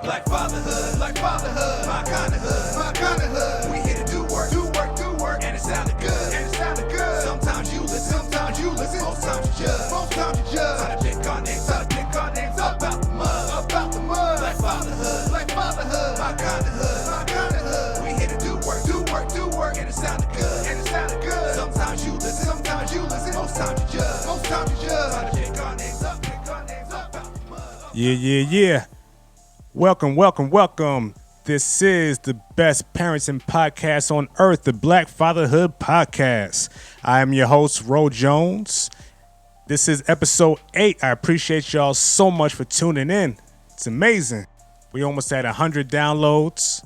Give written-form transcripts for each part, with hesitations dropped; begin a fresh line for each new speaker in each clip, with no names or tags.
Black fatherhood, my kind of hood. We here to do work, and it sounded good, Sometimes you listen, most times you judge. Try to pick our names, about the mud, Black fatherhood, my kind of hood. We here to do work, and it sounded good, Sometimes you listen, most times you judge. Try to pick our names up, about the mud.
Yeah. Welcome. This is the best parenting podcast on earth, the Black Fatherhood Podcast. I am your host, Ro Jones. This is episode 8. I appreciate y'all so much for tuning in. It's amazing. We almost had 100 downloads.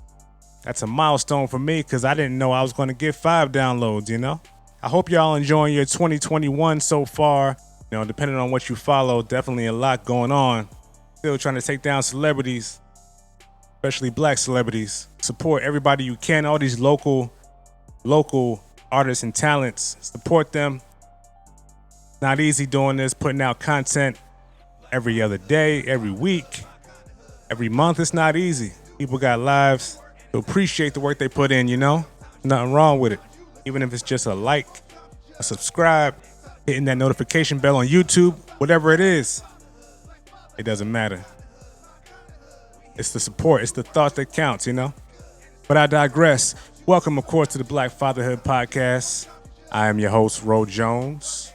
That's a milestone for me because I didn't know I was going to get 5 downloads, you know? I hope y'all enjoying your 2021 so far. You know, depending on what you follow, definitely a lot going on. Still trying to take down celebrities, especially black celebrities. Support everybody you can, all these local artists and talents. Support them. Not easy doing this, putting out content every other day, every week, every month. It's not easy. People got lives. So appreciate the work they put in, you know? Nothing wrong with it. Even if it's just a like, a subscribe, hitting that notification bell on YouTube, whatever it is. It doesn't matter. It's the support. It's the thought that counts, you know? But I digress. Welcome, of course, to the Black Fatherhood Podcast. I am your host, Ro Jones.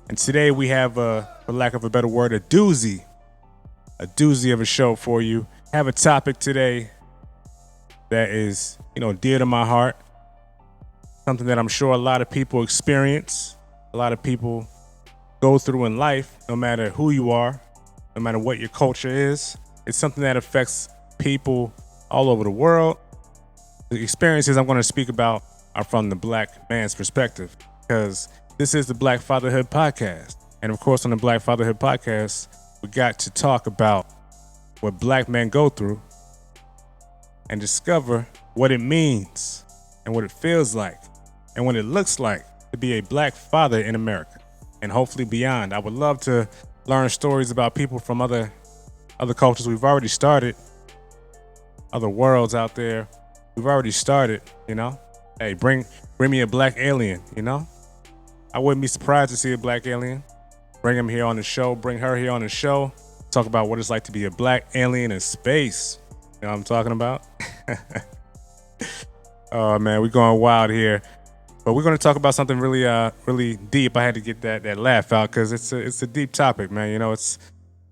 And today we have, for lack of a better word, a doozy of a show for you. I have a topic today that is, dear to my heart. Something that I'm sure a lot of people experience. A lot of people go through in life, no matter who you are. No matter what your culture is, it's something that affects people all over the world. The experiences I'm going to speak about are from the black man's perspective because this is the Black Fatherhood Podcast. And of course, on the Black Fatherhood Podcast, we got to talk about what black men go through and discover what it means and what it feels like and what it looks like to be a black father in America and hopefully beyond. I would love to learn stories about people from other cultures. We've already started. Other worlds out there. We've already started, Hey, bring me a black alien, I wouldn't be surprised to see a black alien. Bring him here on the show. Bring her here on the show. Talk about what it's like to be a black alien in space. You know what I'm talking about? Oh, man, we're going wild here. But we're going to talk about something really deep. I had to get that laugh out because it's a deep topic, man. We're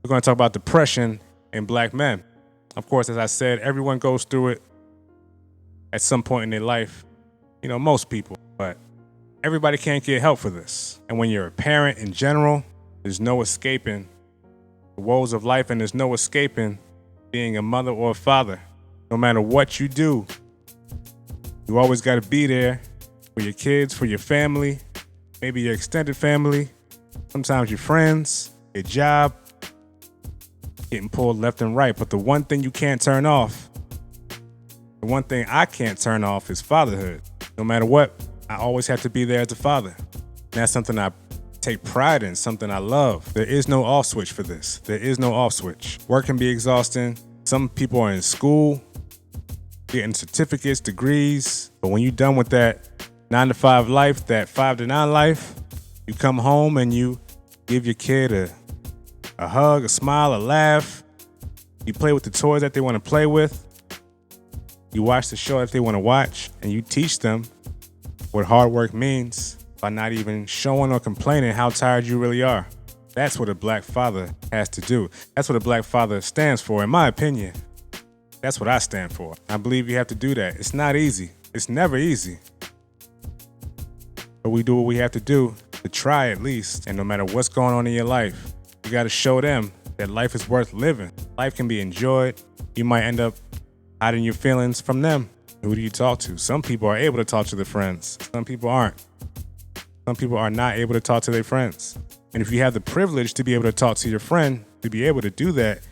going to talk about depression in black men. Of course, as I said, everyone goes through it at some point in their life. Most people. But everybody can't get help for this. And when you're a parent in general, there's no escaping the woes of life, and there's no escaping being a mother or a father. No matter what you do, you always got to be there for your kids, for your family, maybe your extended family, sometimes your friends, your job, getting pulled left and right. But the one thing you can't turn off, the one thing I can't turn off is fatherhood. No matter what, I always have to be there as a father. And that's something I take pride in, something I love. There is no off switch for this. There is no off switch. Work can be exhausting. Some people are in school, getting certificates, degrees. But when you're done with that 9-to-5 life, that 5-to-9 life, you come home and you give your kid a hug, a smile, a laugh. You play with the toys that they want to play with. You watch the show that they want to watch, and you teach them what hard work means by not even showing or complaining how tired you really are. That's what a black father has to do. That's what a black father stands for, in my opinion. That's what I stand for. I believe you have to do that. It's not easy. It's never easy. But we do what we have to do to try at least. And no matter what's going on in your life, you got to show them that life is worth living. Life can be enjoyed. You might end up hiding your feelings from them. Who do you talk to? Some people are able to talk to their friends. Some people aren't. Some people are not able to talk to their friends. And if you have the privilege to be able to talk to your friend, to be able to do that,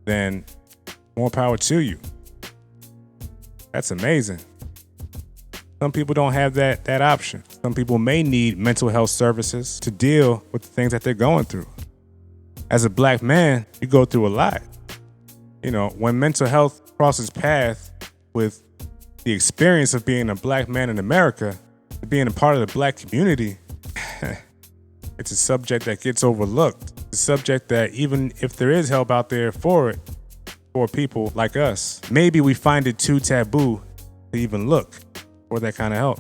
then more power to you. That's amazing. Some people don't have that option. Some people may need mental health services to deal with the things that they're going through. As a black man, you go through a lot. When mental health crosses path with the experience of being a black man in America, being a part of the black community, it's a subject that gets overlooked. It's a subject that even if there is help out there for it, for people like us, maybe we find it too taboo to even look for that kind of help.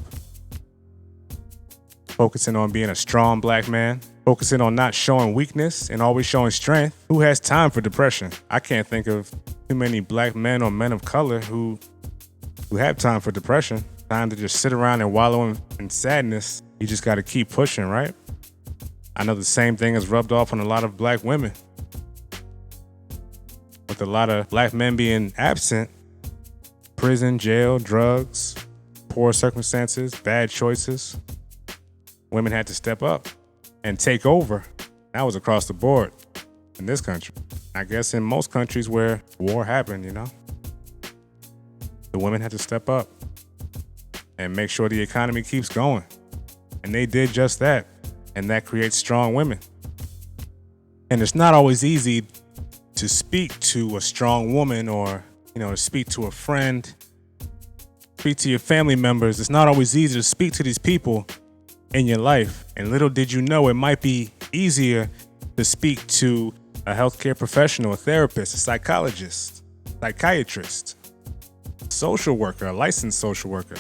Focusing on being a strong black man, focusing on not showing weakness and always showing strength. Who has time for depression? I can't think of too many black men or men of color who have time for depression, time to just sit around and wallow in sadness. You just got to keep pushing, right? I know the same thing is rubbed off on a lot of black women. With a lot of black men being absent, prison, jail, drugs, poor circumstances, bad choices, women had to step up and take over. That was across the board in this country. I guess in most countries where war happened, the women had to step up and make sure the economy keeps going. And they did just that. And that creates strong women. And it's not always easy to speak to a strong woman or, to speak to a friend, speak to your family members. It's not always easy to speak to these people in your life. And little did you know, it might be easier to speak to a healthcare professional, a therapist, a psychologist, psychiatrist, social worker, a licensed social worker,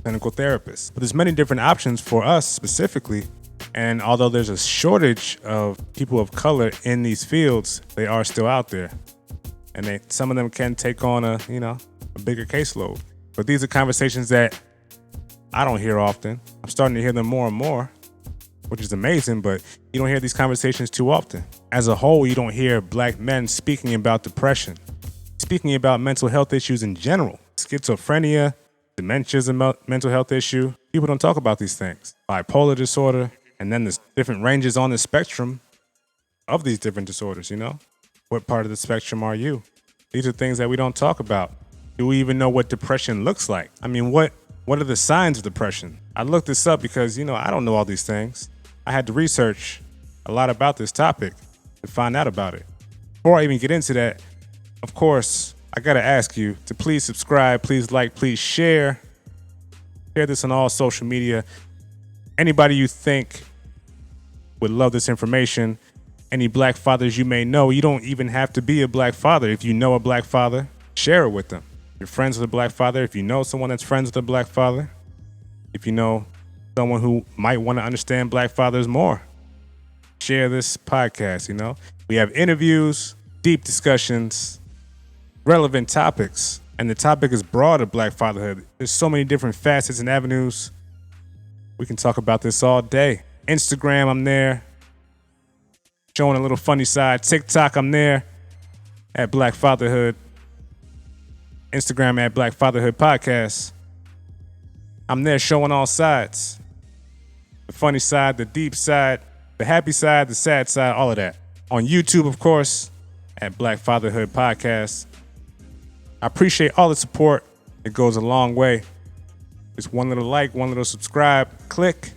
clinical therapist. But there's many different options for us specifically. And although there's a shortage of people of color in these fields, they are still out there. And some of them can take on a bigger caseload. But these are conversations that I don't hear often. I'm starting to hear them more and more, which is amazing, but you don't hear these conversations too often. As a whole, you don't hear black men speaking about depression, speaking about mental health issues in general. Schizophrenia, dementia is a mental health issue. People don't talk about these things. Bipolar disorder, and then there's different ranges on the spectrum of these different disorders, What part of the spectrum are you? These are things that we don't talk about. Do we even know what depression looks like? I mean, what are the signs of depression? I looked this up because, I don't know all these things. I had to research a lot about this topic to find out about it. Before I even get into that, of course, I got to ask you to please subscribe, please like, please share. Share this on all social media. Anybody you think would love this information, any black fathers you may know, you don't even have to be a black father. If you know a black father, share it with them. If you're friends with a black father, if you know someone that's friends with a black father, if you know someone who might want to understand black fathers more, share this podcast, We have interviews, deep discussions, relevant topics, and the topic is broad of black fatherhood. There's so many different facets and avenues. We can talk about this all day. Instagram, I'm there, showing a little funny side. TikTok, I'm there at Black Fatherhood. Instagram at Black Fatherhood Podcast. I'm there showing all sides. The funny side, the deep side, the happy side, the sad side, all of that. On YouTube, of course, at Black Fatherhood Podcast. I appreciate all the support. It goes a long way. Just one little like, one little subscribe, click,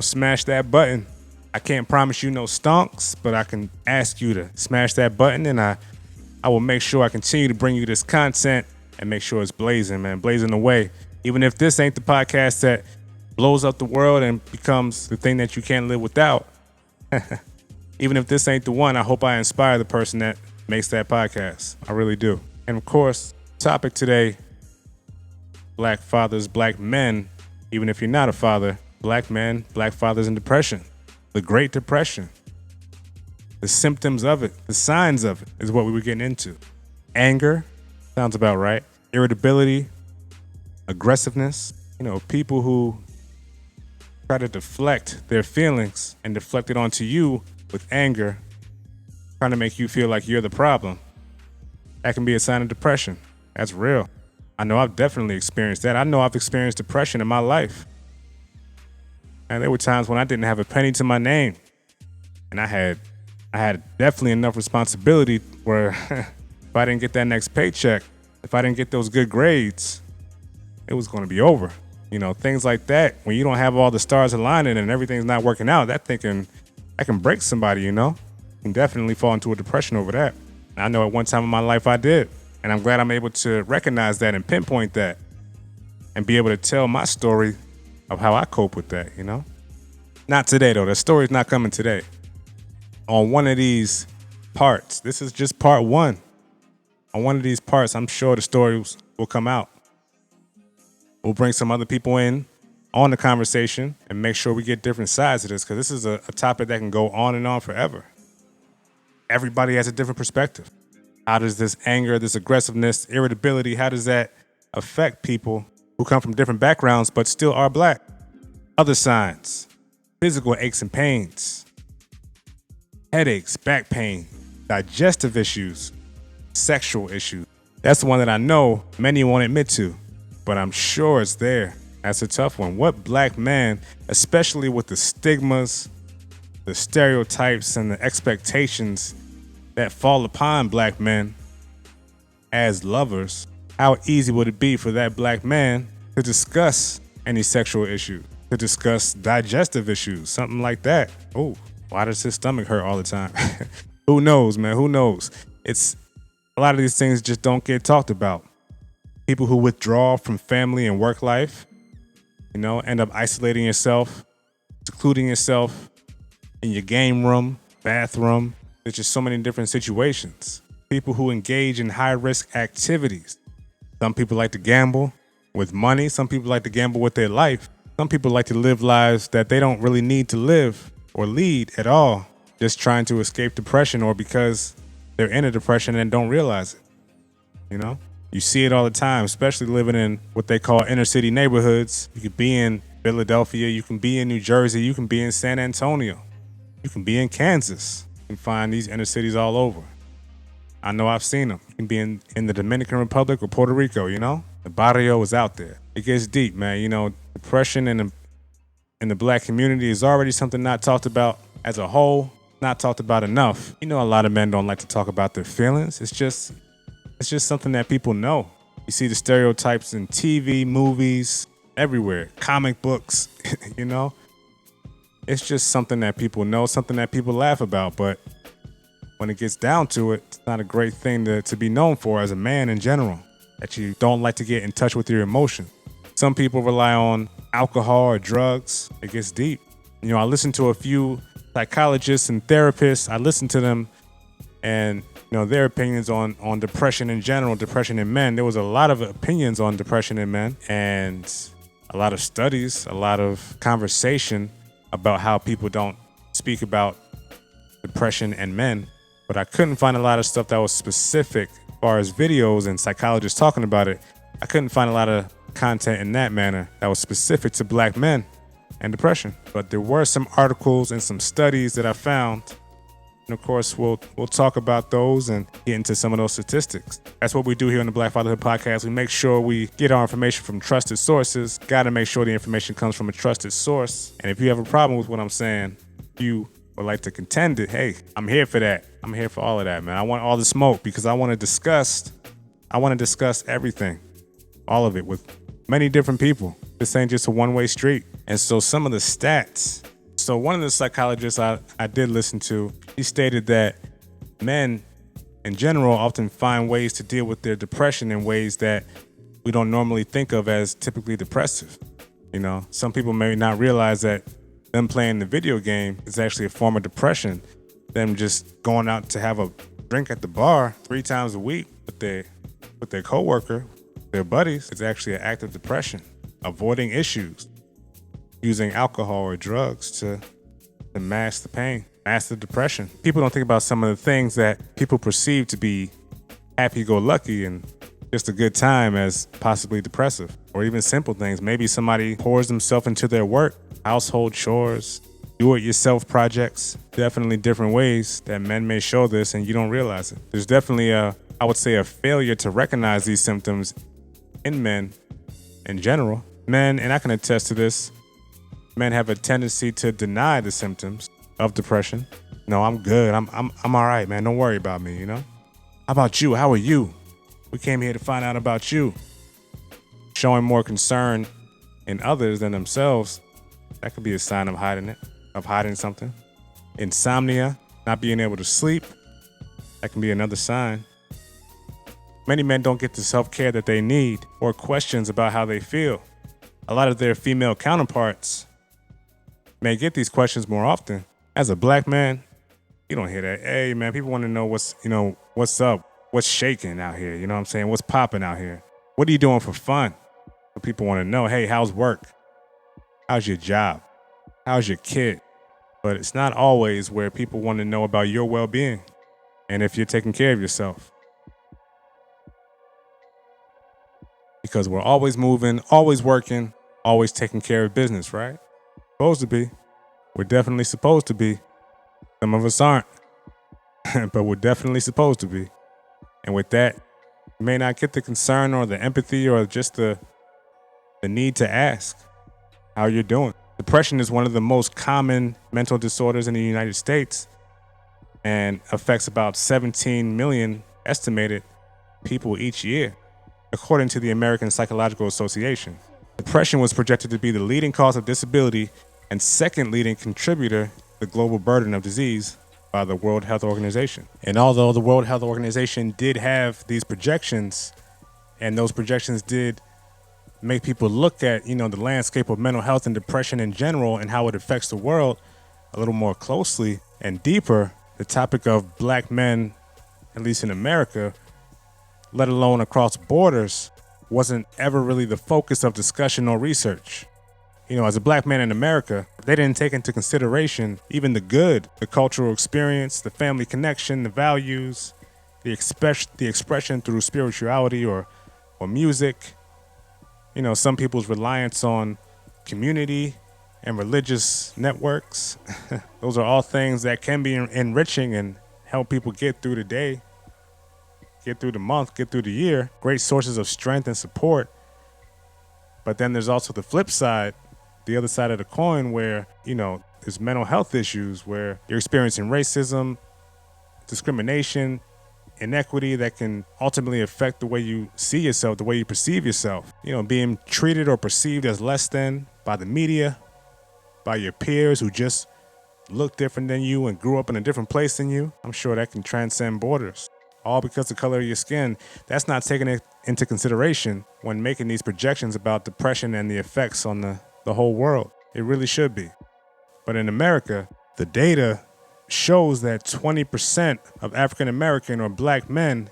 smash that button. I can't promise you no stonks, but I can ask you to smash that button, and I will make sure I continue to bring you this content and make sure it's blazing, man, blazing away. Even if this ain't the podcast that blows up the world and becomes the thing that you can't live without. Even if this ain't the one, I hope I inspire the person that makes that podcast. I really do. And of course, topic today, black fathers, black men, even if you're not a father, black men, black fathers and depression. The Great Depression. The symptoms of it, the signs of it is what we were getting into. Anger, sounds about right. Irritability, aggressiveness, people who try to deflect their feelings and deflect it onto you with anger, trying to make you feel like you're the problem. That can be a sign of depression. That's real. I know I've definitely experienced that. I know I've experienced depression in my life. And there were times when I didn't have a penny to my name. And I had definitely enough responsibility where if I didn't get that next paycheck, if I didn't get those good grades, it was going to be over. Things like that. When you don't have all the stars aligning and everything's not working out, that can break somebody, You can definitely fall into a depression over that. I know at one time in my life I did. And I'm glad I'm able to recognize that and pinpoint that and be able to tell my story of how I cope with that, you know? Not today, though. The story's not coming today. On one of these parts, this is just part one. On one of these parts, I'm sure the stories will come out. We'll bring some other people in on the conversation and make sure we get different sides of this, because this is a topic that can go on and on forever. Everybody has a different perspective. How does this anger, this aggressiveness, irritability, how does that affect people who come from different backgrounds but still are black? Other signs, physical aches and pains, headaches, back pain, digestive issues, sexual issues. That's the one that I know many won't admit to, but I'm sure it's there. That's a tough one. What black man, especially with the stigmas, the stereotypes, and the expectations that fall upon black men as lovers, how easy would it be for that black man to discuss any sexual issue, to discuss digestive issues, something like that? Oh, why does his stomach hurt all the time? Who knows, man? Who knows? It's a lot of these things just don't get talked about. People who withdraw from family and work life, you know, end up isolating yourself, secluding yourself in your game room, bathroom. There's just so many different situations. People who engage in high-risk activities. Some people like to gamble with money. Some people like to gamble with their life. Some people like to live lives that they don't really need to live or lead at all, just trying to escape depression or because they're in a depression and don't realize it. You know? You see it all the time, especially living in what they call inner city neighborhoods. You could be in Philadelphia, you can be in New Jersey, you can be in San Antonio, you can be in Kansas. You can find these inner cities all over. I know I've seen them. You can be in the Dominican Republic or Puerto Rico, you know? The barrio is out there. It gets deep, man. You know, depression in the black community is already something not talked about as a whole, not talked about enough. You know, a lot of men don't like to talk about their feelings. It's just something that people know. You see the stereotypes in TV, movies, everywhere, comic books, you know? It's just something that people know, something that people laugh about. But when it gets down to it, it's not a great thing to be known for as a man in general, that you don't like to get in touch with your emotions. Some people rely on alcohol or drugs. It gets deep. You know, I listen to a few psychologists and therapists. I listen to them and, you know, their opinions on depression in general, depression in men. There was a lot of opinions on depression in men and a lot of studies, a lot of conversation about how people don't speak about depression in men. But I couldn't find a lot of stuff that was specific as far as videos and psychologists talking about it. I couldn't find a lot of content in that manner that was specific to black men and depression. But there were some articles and some studies that I found. And of course, we'll talk about those and get into some of those statistics. That's what we do here on the Black Fatherhood Podcast. We make sure we get our information from trusted sources. Got to make sure the information comes from a trusted source. And if you have a problem with what I'm saying, you would like to contend it, hey, I'm here for that. I'm here for all of that, man. I want all the smoke because I want to discuss everything, all of it with many different people. This ain't just a one-way street. And so some of the stats. So one of the psychologists I did listen to, he stated that men in general often find ways to deal with their depression in ways that we don't normally think of as typically depressive. You know, some people may not realize that them playing the video game is actually a form of depression. Them just going out to have a drink at the bar 3 times a week with their coworker, their buddies, is actually an act of depression. Avoiding issues, using alcohol or drugs to mask the pain, mask the depression. People don't think about some of the things that people perceive to be happy-go-lucky and just a good time as possibly depressive, or even simple things. Maybe somebody pours themselves into their work, household chores, do-it-yourself projects. Definitely different ways that men may show this and you don't realize it. There's definitely I would say a failure to recognize these symptoms in men in general. Men, and I can attest to this, men have a tendency to deny the symptoms of depression. No, I'm good. I'm all right, man. Don't worry about me, you know? How about you? How are you? We came here to find out about you. Showing more concern in others than themselves, that could be a sign of hiding something. Insomnia, not being able to sleep, That can be another sign. Many men don't get the self-care that they need or questions about how they feel. A lot of their female counterparts may get these questions more often. As a black man, you don't hear that. Hey man, people want to know what's up, what's shaking out here, you know what I'm saying? What's popping out here? What are you doing for fun? So people want to know, hey, how's work? How's your job? How's your kid? But it's not always where people want to know about your well-being and if you're taking care of yourself. Because we're always moving, always working, always taking care of business, right? Supposed to be. We're definitely supposed to be. Some of us aren't, but we're definitely supposed to be. And with that, you may not get the concern or the empathy or just the need to ask how you're doing. Depression is one of the most common mental disorders in the United States and affects about 17 million estimated people each year, according to the American Psychological Association. Depression was projected to be the leading cause of disability and second leading contributor to the global burden of disease by the World Health Organization. And although the World Health Organization did have these projections, and those projections did make people look at, the landscape of mental health and depression in general and how it affects the world a little more closely and deeper, the topic of black men, at least in America, let alone across borders, wasn't ever really the focus of discussion or research. As a black man in America, they didn't take into consideration even the good, the cultural experience, the family connection, the values, the expression through spirituality or music. Some people's reliance on community and religious networks. Those are all things that can be enriching and help people get through the day, get through the month, get through the year. Great sources of strength and support. But then there's also the flip side, the other side of the coin where, there's mental health issues where you're experiencing racism, discrimination, inequity that can ultimately affect the way you see yourself, the way you perceive yourself. Being treated or perceived as less than by the media, by your peers who just look different than you and grew up in a different place than you. I'm sure that can transcend borders. All because of the color of your skin. That's not taken into consideration when making these projections about depression and the effects on the whole world. It really should be. But in America, the data shows that 20% of African American or black men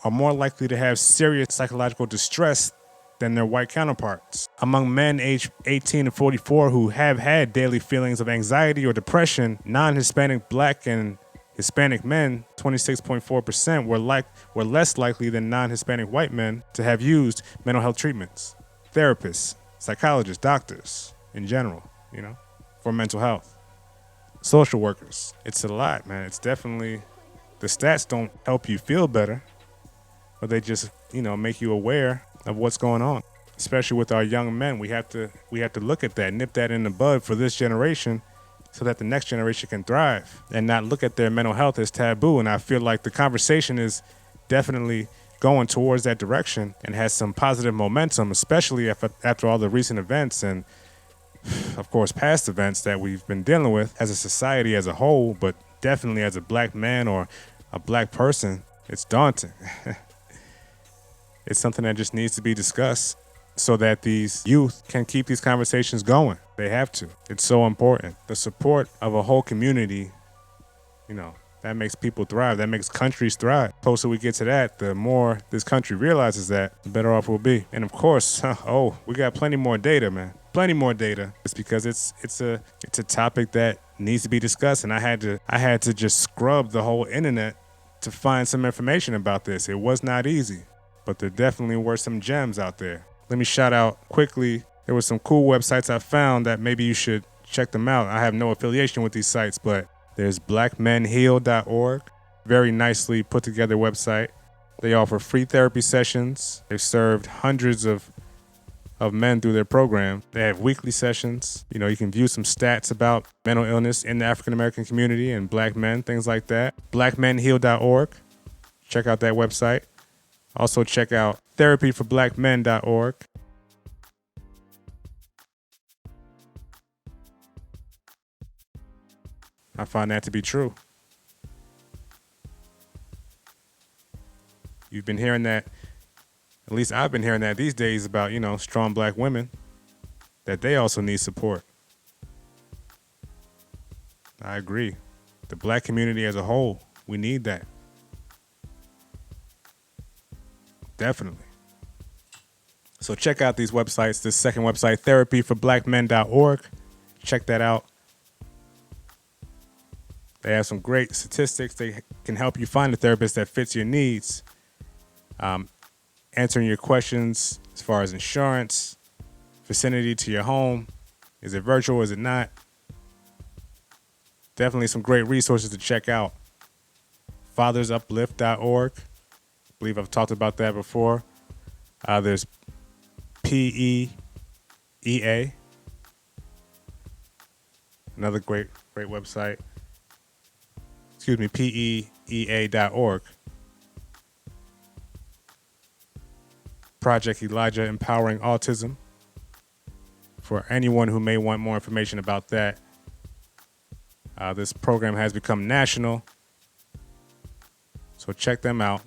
are more likely to have serious psychological distress than their white counterparts. Among men aged 18 to 44 who have had daily feelings of anxiety or depression, non-Hispanic black and Hispanic men, 26.4%, were less likely than non-Hispanic white men to have used mental health treatments. Therapists, psychologists, doctors in general, for mental health. Social workers. It's a lot, man. It's definitely, the stats don't help you feel better, but they just, make you aware of what's going on. Especially with our young men, we have to look at that, nip that in the bud for this generation so that the next generation can thrive and not look at their mental health as taboo. And I feel like the conversation is definitely going towards that direction and has some positive momentum, especially after all the recent events and, of course, past events that we've been dealing with as a society as a whole, but definitely as a black man or a black person. It's daunting. It's something that just needs to be discussed so that these youth can keep these conversations going. They have to. It's so important. The support of a whole community, that makes people thrive. That makes countries thrive. The closer we get to that, the more this country realizes that, the better off we'll be. And of course, we got plenty more data, man. Plenty more data. It's because it's a topic that needs to be discussed, and I had to just scrub the whole internet to find some information about this. It was not easy, but there definitely were some gems out there. Let me shout out quickly. There were some cool websites I found that maybe you should check them out. I have no affiliation with these sites, but there's blackmenheal.org. Very nicely put together website. They offer free therapy sessions. They've served hundreds of men through their program. They have weekly sessions. You can view some stats about mental illness in the African American community and black men, things like that. blackmenheal.org. Check out that website. Also check out therapyforblackmen.org. I find that to be true. You've been hearing that, at least I've been hearing that these days about, strong black women, that they also need support. I agree. The black community as a whole, we need that. Definitely. So check out these websites. This second website, therapyforblackmen.org. Check that out. They have some great statistics. They can help you find a therapist that fits your needs. Answering your questions as far as insurance, vicinity to your home. Is it virtual? Is it not? Definitely some great resources to check out. FathersUplift.org. I believe I've talked about that before. There's PEEA. Another great website. Excuse me, PEEA.org. Project Elijah Empowering Autism. For anyone who may want more information about that, this program has become national. So check them out.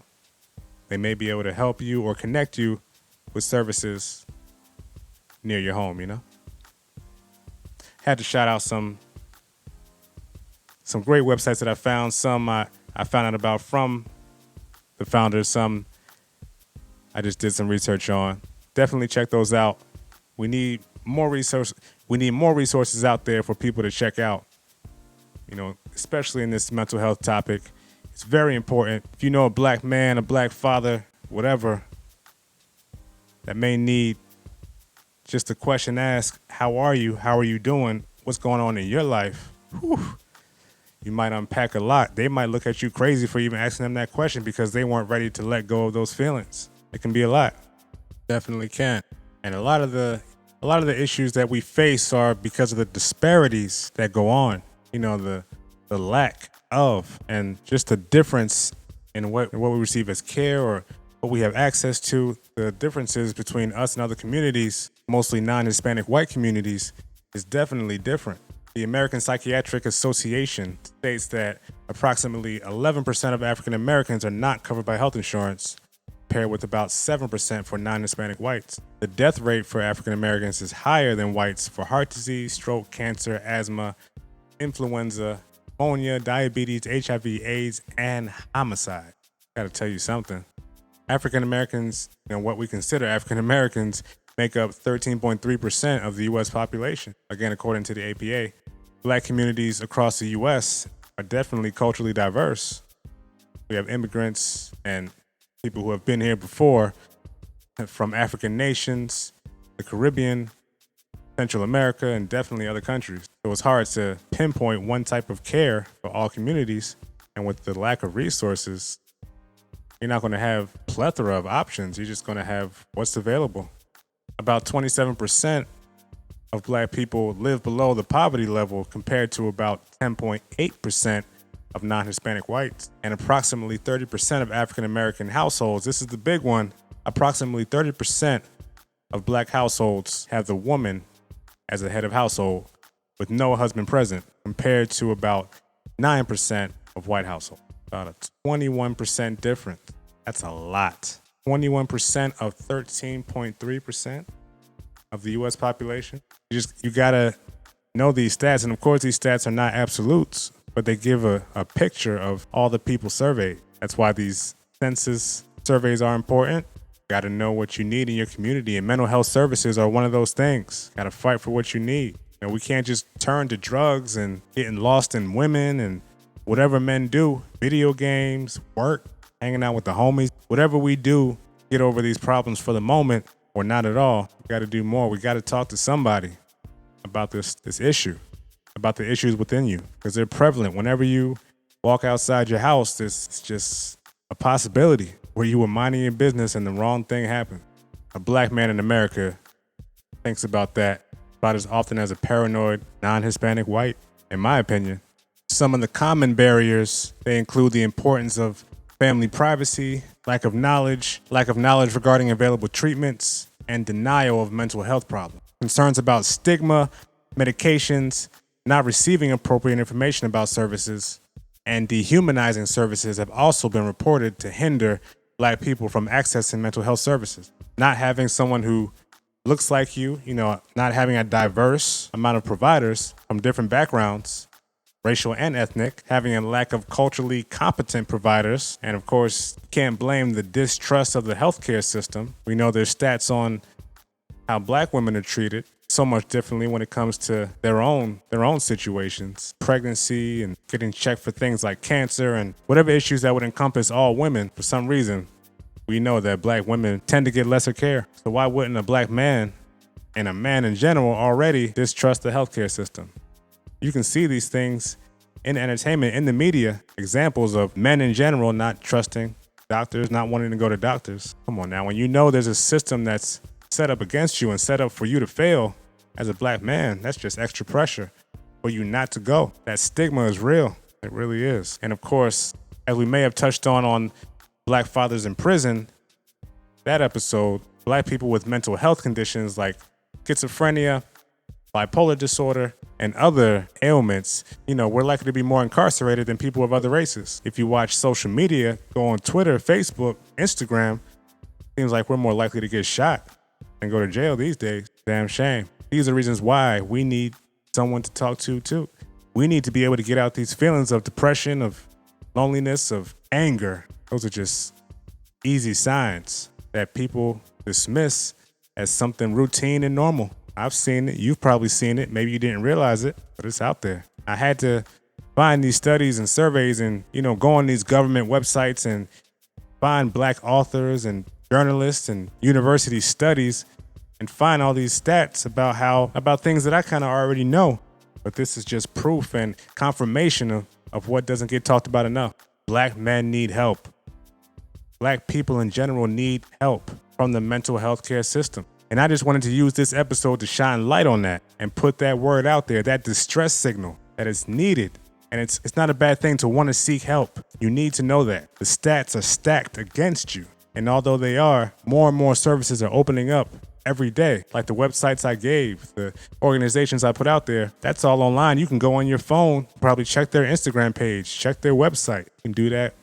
They may be able to help you or connect you with services near your home, Had to shout out some great websites that I found. Some I found out about from the founders. Some I just did some research on. Definitely check those out. We need more resources out there for people to check out. Especially in this mental health topic. It's very important. If you know a black man, a black father, whatever, that may need just a question asked, how are you? How are you doing? What's going on in your life? Whew. You might unpack a lot. They might look at you crazy for even asking them that question because they weren't ready to let go of those feelings. It can be a lot. Definitely can. And a lot of the issues that we face are because of the disparities that go on. The lack of, and just the difference in what we receive as care or what we have access to. The differences between us and other communities, mostly non-Hispanic white communities, is definitely different. The American Psychiatric Association states that approximately 11% of African Americans are not covered by health insurance, paired with about 7% for non-Hispanic whites. The death rate for African Americans is higher than whites for heart disease, stroke, cancer, asthma, influenza, pneumonia, diabetes, HIV, AIDS, and homicide. Gotta tell you something. African Americans, what we consider African Americans, make up 13.3% of the U.S. population. Again, according to the APA. Black communities across the U.S. are definitely culturally diverse. We have immigrants and people who have been here before from African nations, the Caribbean, Central America, and definitely other countries. So it's hard to pinpoint one type of care for all communities. And with the lack of resources, you're not going to have a plethora of options. You're just going to have what's available. About 27% of black people live below the poverty level compared to about 10.8% of non-Hispanic whites. And approximately 30% of African American households, this is the big one, approximately 30% of black households have the woman as a head of household with no husband present, compared to about 9% of white households. About a 21% difference. That's a lot. 21% of 13.3% of the U.S. population. You gotta know these stats, and of course these stats are not absolutes, but they give a picture of all the people surveyed. That's why these census surveys are important. Got to know what you need in your community, and mental health services are one of those things. Got to fight for what you need. We can't just turn to drugs and getting lost in women and whatever men do, video games, work, hanging out with the homies, whatever we do, get over these problems for the moment or not at all. We got to do more. We got to talk to somebody about this issue, about the issues within you, because they're prevalent. Whenever you walk outside your house, there's just a possibility where you were minding your business and the wrong thing happened. A black man in America thinks about that about as often as a paranoid non-Hispanic white, in my opinion. Some of the common barriers, they include the importance of family privacy, lack of knowledge regarding available treatments, and denial of mental health problems. Concerns about stigma, medications, not receiving appropriate information about services, and dehumanizing services have also been reported to hinder Black people from accessing mental health services. Not having someone who looks like you, not having a diverse amount of providers from different backgrounds, racial and ethnic, having a lack of culturally competent providers, and of course, can't blame the distrust of the healthcare system. We know there's stats on how Black women are treated so much differently when it comes to their own situations, pregnancy and getting checked for things like cancer and whatever issues that would encompass all women. For some reason, we know that Black women tend to get lesser care. So why wouldn't a Black man and a man in general already distrust the healthcare system? You can see these things in entertainment, in the media, examples of men in general not trusting doctors, not wanting to go to doctors. Come on now, when you know there's a system that's set up against you and set up for you to fail as a Black man, that's just extra pressure for you not to go. That stigma is real. It really is. And of course, as we may have touched on Black fathers in prison, that episode, Black people with mental health conditions like schizophrenia, bipolar disorder, and other ailments, we're likely to be more incarcerated than people of other races. If you watch social media, go on Twitter, Facebook, Instagram, seems like we're more likely to get shot and go to jail these days. Damn shame. These are reasons why we need someone to talk to too. We need to be able to get out these feelings of depression, of loneliness, of anger. Those are just easy signs that people dismiss as something routine and normal. I've seen it. You've probably seen it. Maybe you didn't realize it, but it's out there. I had to find these studies and surveys and, go on these government websites and find Black authors and journalists and university studies and find all these stats about things that I kind of already know. But this is just proof and confirmation of what doesn't get talked about enough. Black men need help. Black people in general need help from the mental health care system. And I just wanted to use this episode to shine light on that and put that word out there, that distress signal that is needed. And it's not a bad thing to want to seek help. You need to know that. The stats are stacked against you. And although they are, more and more services are opening up every day. Like the websites I gave, the organizations I put out there, that's all online. You can go on your phone, probably check their Instagram page, check their website. You can do that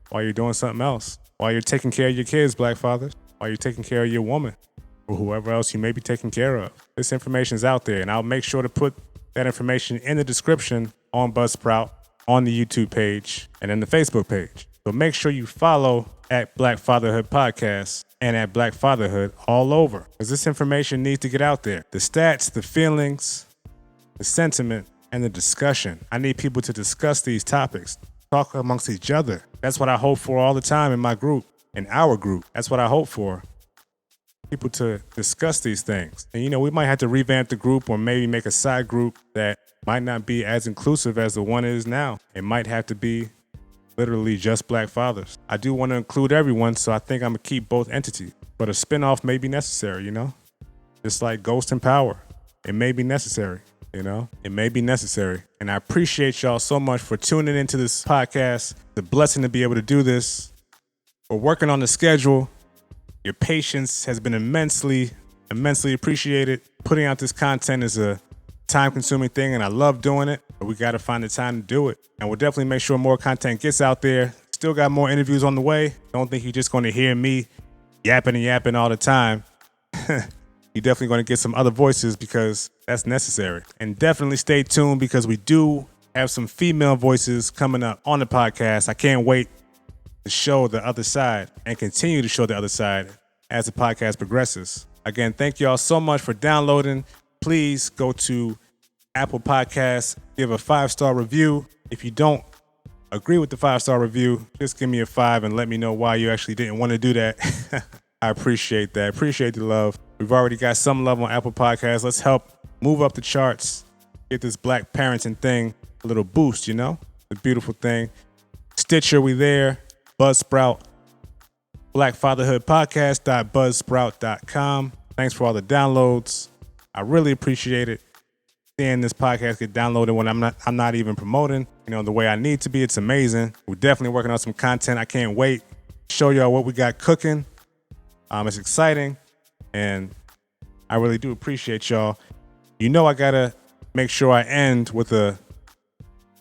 while you're doing something else, while you're taking care of your kids, Black fathers, while you're taking care of your woman, or whoever else you may be taking care of. This information is out there, and I'll make sure to put that information in the description on Buzzsprout, on the YouTube page, and in the Facebook page. So make sure you follow at Black Fatherhood Podcast and at Black Fatherhood all over, because this information needs to get out there. The stats, the feelings, the sentiment, and the discussion. I need people to discuss these topics, talk amongst each other. That's what I hope for all the time in my group, in our group. That's what I hope for. People to discuss these things. And we might have to revamp the group or maybe make a side group that might not be as inclusive as the one is now. It might have to be literally just Black fathers. I do want to include everyone, so I think I'm gonna keep both entities. But a spinoff may be necessary, Just like Ghost and Power. It may be necessary, It may be necessary. And I appreciate y'all so much for tuning into this podcast. It's a blessing to be able to do this. We're working on the schedule. Your patience has been immensely appreciated. Putting out this content is a time-consuming thing, and I love doing it, but we got to find the time to do it. And we'll definitely make sure more content gets out there. Still got more interviews on the way. Don't think you're just going to hear me yapping all the time. You're definitely going to get some other voices because that's necessary. And definitely stay tuned because we do have some female voices coming up on the podcast. I can't wait to show the other side and continue to show the other side as the podcast progresses. Again, thank y'all so much for downloading. Please go to Apple Podcasts, give a 5-star review. If you don't agree with the 5-star review, just give me a 5 and let me know why you actually didn't want to do that. I appreciate that. Appreciate the love. We've already got some love on Apple Podcasts. Let's help move up the charts, get this Black parenting thing a little boost, A beautiful thing. Stitcher, we there. Buzzsprout, blackfatherhoodpodcast.buzzsprout.com. Thanks for all the downloads. I really appreciate it. Seeing this podcast get downloaded when I'm not even promoting, the way I need to be. It's amazing. We're definitely working on some content. I can't wait to show y'all what we got cooking. It's exciting, and I really do appreciate y'all. I gotta make sure I end with a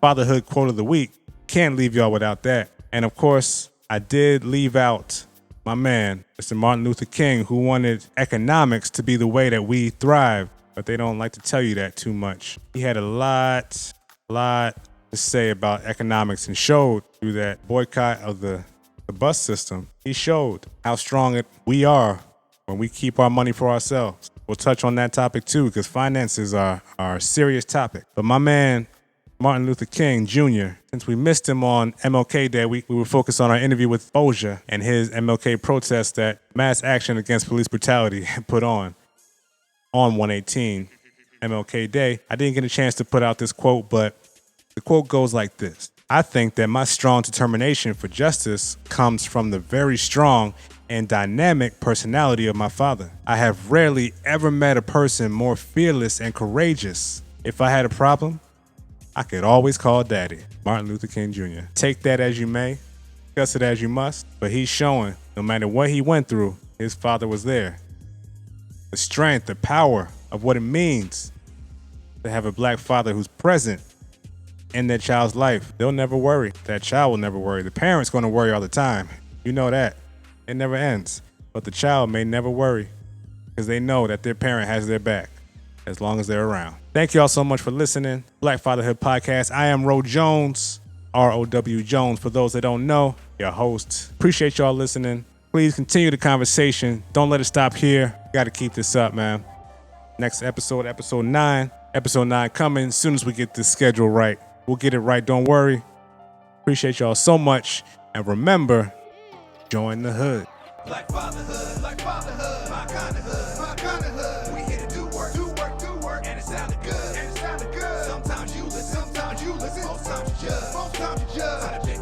fatherhood quote of the week. Can't leave y'all without that. And of course, I did leave out my man, Mr. Martin Luther King, who wanted economics to be the way that we thrive, but they don't like to tell you that too much. He had a lot to say about economics and showed through that boycott of the bus system. He showed how strong we are when we keep our money for ourselves. We'll touch on that topic too, because finances are a serious topic. But my man, Martin Luther King Jr., since we missed him on MLK Day, we were focused on our interview with Boja and his MLK protest that mass action against police brutality put on 118 MLK Day. I didn't get a chance to put out this quote, but the quote goes like this. I think that my strong determination for justice comes from the very strong and dynamic personality of my father. I have rarely ever met a person more fearless and courageous. If I had a problem, I could always call Daddy. Martin Luther King Jr. Take that as you may, discuss it as you must, but he's showing no matter what he went through, his father was there. The strength, the power of what it means to have a black father who's present in their child's life. They'll never worry. That child will never worry. The parent's going to worry all the time. You know that. It never ends. But the child may never worry because they know that their parent has their back as long as they're around. Thank you all so much for listening. Black Fatherhood Podcast. I am Ro Jones, R-O-W Jones. For those that don't know, your host. Appreciate y'all listening. Please continue the conversation. Don't let it stop here. Got to keep this up, man. Next episode, episode 9. Episode 9 coming as soon as we get this schedule right. We'll get it right, don't worry. Appreciate y'all so much. And remember, join the hood.
Black fatherhood, my kind of hood, my kind of hood. We here to do work, and it sounded good, Sometimes you listen, most times you judge.